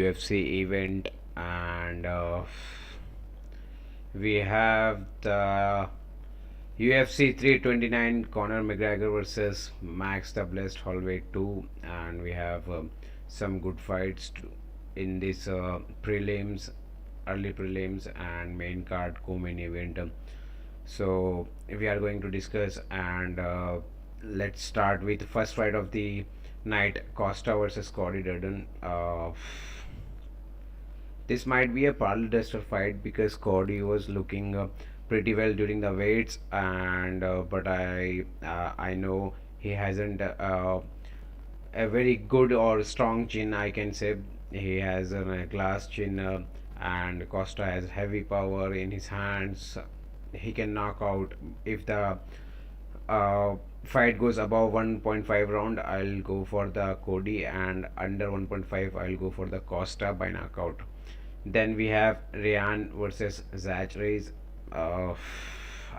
UFC event, and we have the UFC 329 Conor McGregor versus Max the Blessed Holloway 2, and we have some good fights in this prelims, early prelims, and main card co-main event. So we are going to discuss, and let's start with the first fight of the night: Costa versus Cody Durden. This might be a pardon duster fight because Cody was looking pretty well during the weights, and but I know he hasn't a very good or strong chin. I can say he has a glass chin, and Costa has heavy power in his hands. He can knock out if the uh, fight goes above 1.5 round. I'll go for the Cody, and under 1.5 I'll go for the Costa by knockout. Then we have Ryan versus Zachary. Uh,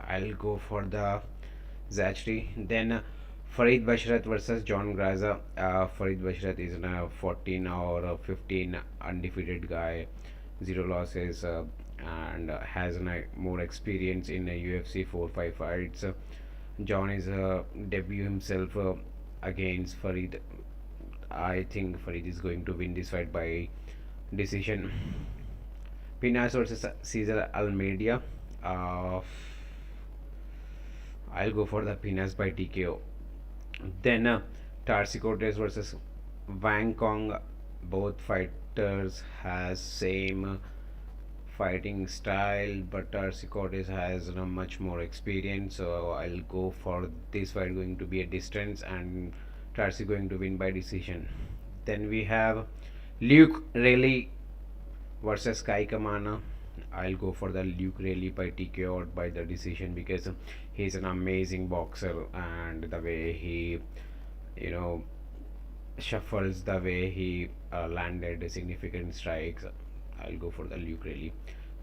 I'll go for the Zachary. Then Farid Bashrat versus John Graza. Farid Bashrat is a 14 or 15 undefeated guy, zero losses, and has more experience in UFC 4-5 fights. John is debut himself against Farid. I think Farid is going to win this fight by decision. Pinas versus Cesar Almeida. Uh, I'll go for the Pinas by TKO. Then Tarsi Cortez versus Wang Kong. Both fighters has same fighting style, but Tarsi Cortez has much more experience. So I'll go for this fight going to be a distance, and Tarsi going to win by decision. Then we have Luke Rayleigh versus Kai Kamana. I'll go for the Luke Rayleigh by TKO or by the decision because he's an amazing boxer, and the way he, you know, shuffles, the way he landed significant strikes. I'll go for the Luke Rayleigh.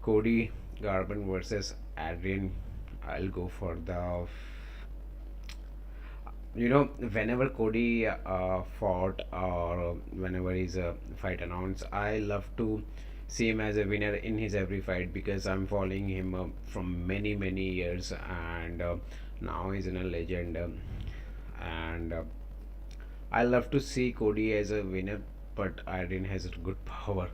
Cody Garbrandt versus Adrian. I'll go for the. Whenever Cody fought, or whenever he's a fight announced, I love to see him as a winner in his every fight because I'm following him from many years, and now he's in a legend. And I love to see Cody as a winner, but Irene has a good power.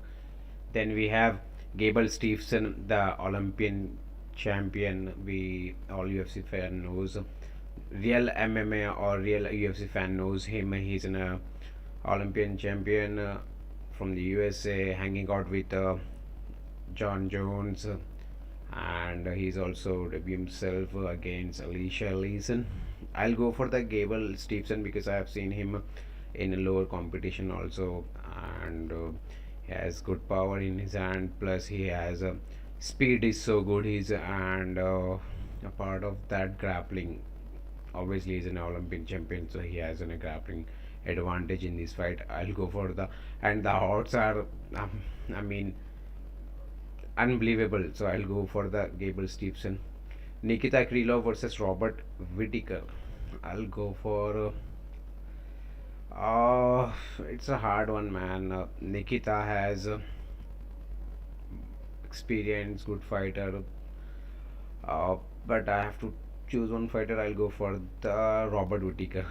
Then we have Gable Stevenson, the Olympian champion. We all UFC fan knows. Real MMA or real UFC fan knows him. He's an Olympian champion from the USA, hanging out with John Jones, and he's also debuted himself against Alicia Leeson. I'll go for the Gable Stevenson because I have seen him in a lower competition also, and he has good power in his hand. Plus, he has speed is so good. He's and a part of that grappling. Obviously, he's an Olympic champion, so he has a grappling advantage in this fight. I'll go for the and the odds are, I mean, unbelievable. So I'll go for the Gable Stevenson. Nikita Krylov versus Robert Whittaker. I'll go for. It's a hard one, man. Nikita has experience, good fighter. But I have to choose one fighter. I'll go for the Robert Whittaker.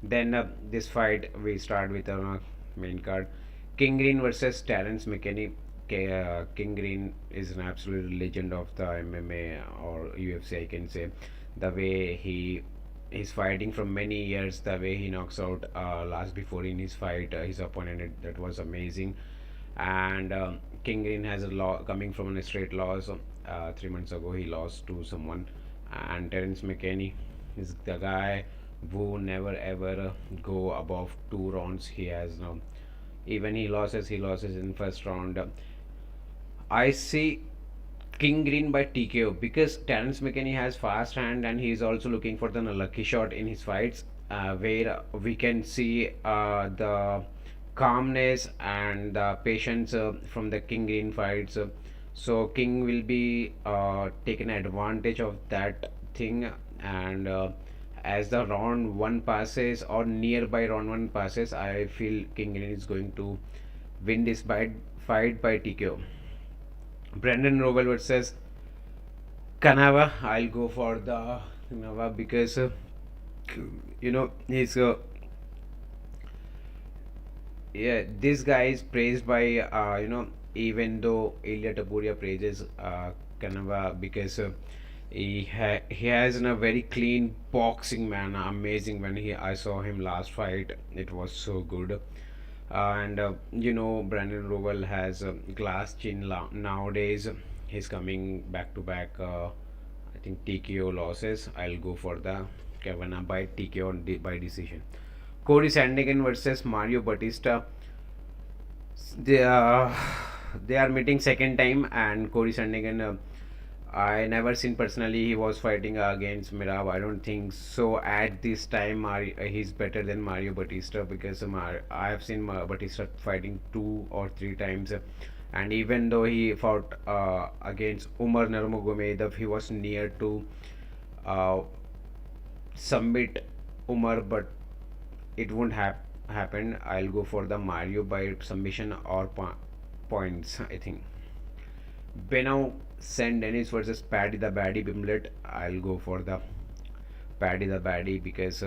Then this fight we start with a main card: King Green versus Terence McKinney. King Green is an absolute legend of the MMA or UFC, I can say. The way he's fighting from many years, the way he knocks out last before in his fight his opponent, that was amazing. And King Green has a law coming from a straight loss. 3 months ago he lost to someone, and Terence McKinney is the guy who never ever go above 2 rounds. He has no, even he loses in first round. I see King Green by TKO because Terence McKinney has fast hand, and he is also looking for the lucky shot in his fights, where we can see the calmness and the patience from the King Green fights. So King will be taken advantage of that thing, and as the round one passes or nearby round one passes, I feel King Green is going to win this fight by TKO. Brandon Royval versus Kanava. I'll go for the Kanava because he's yeah, this guy is praised by even though Ilya Tapuria praises Kanava because he has a very clean boxing man, amazing. When he I saw him last fight, it was so good. And Brandon Roval has a glass chin nowadays. He's coming back to back. I think TKO losses. I'll go for the Kavana by TKO by decision. Cody Sandhagen versus Mario Batista. They they are meeting second time, and Cody Sandhagen. I never seen personally he was fighting against Mirab. I don't think so. At this time, he's better than Mario Batista because I have seen Batista fighting 2 or 3 times, and even though he fought against Umar Nurmagomedov, he was near to uh, submit Umar, but it won't happen. I'll go for the Mario by submission or points. I think. Beno Saint Denis versus Paddy the Baddy Bimlet. I'll go for the Paddy the Baddy because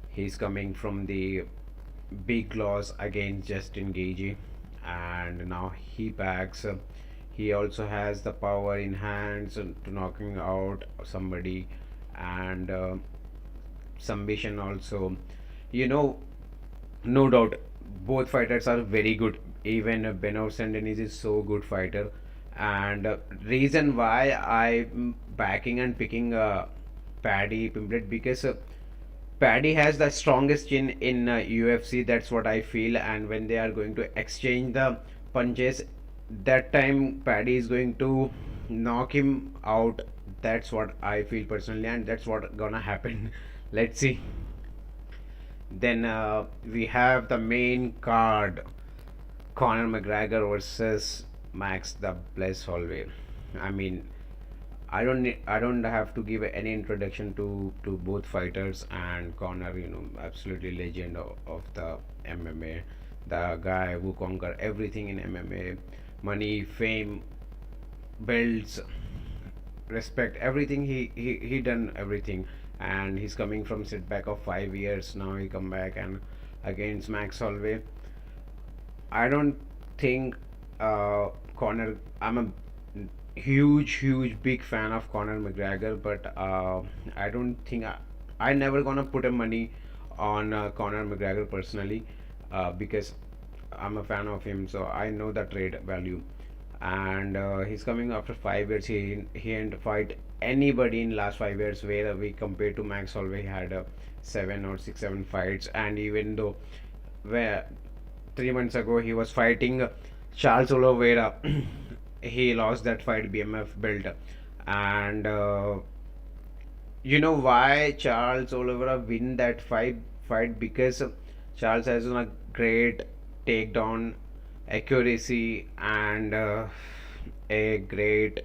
he's coming from the big loss against Justin Gagey, and now he backs. He also has the power in hands to knocking out somebody, and submission also. You know, no doubt, both fighters are very good. Even Beno Sandenis is so good fighter, and reason why I'm backing and picking Paddy Pimblet because Paddy has the strongest chin in UFC. That's what I feel. And when they are going to exchange the punches, that time Paddy is going to knock him out. That's what I feel personally, and that's what gonna happen. Let's see. Then we have the main card: Conor McGregor versus Max the Bless Holloway. I mean, I don't have to give any introduction to both fighters, and Conor, absolutely legend of the MMA, the guy who conquered everything in MMA, money, fame, belts, respect, everything. He done everything, and he's coming from setback of 5 years. Now he come back and against Max Holloway. I don't think Conor. I'm a huge, big fan of Conor McGregor, but I don't think I never gonna put a money on Conor McGregor personally, because I'm a fan of him, so I know the trade value. And he's coming after 5 years. He ain't fight anybody in last 5 years. Where we compared to Max Holloway, he had 7 or 6, 7 fights, and even though where 3 months ago he was fighting Charles Oliveira. He lost that fight, BMF belt, and you know why Charles Oliveira win that fight because Charles has a great takedown accuracy and a great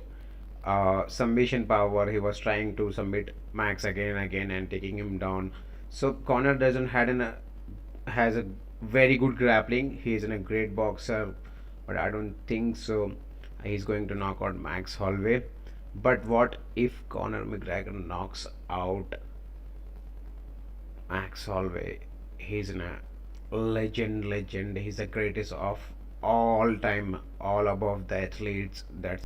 submission power. He was trying to submit Max again and again and taking him down. So Conor doesn't had an has a very good grappling. He's a great boxer, but I don't think so. He's going to knock out Max Holloway. But what if Conor McGregor knocks out Max Holloway? He's a legend. He's the greatest of all time, all above the athletes. That's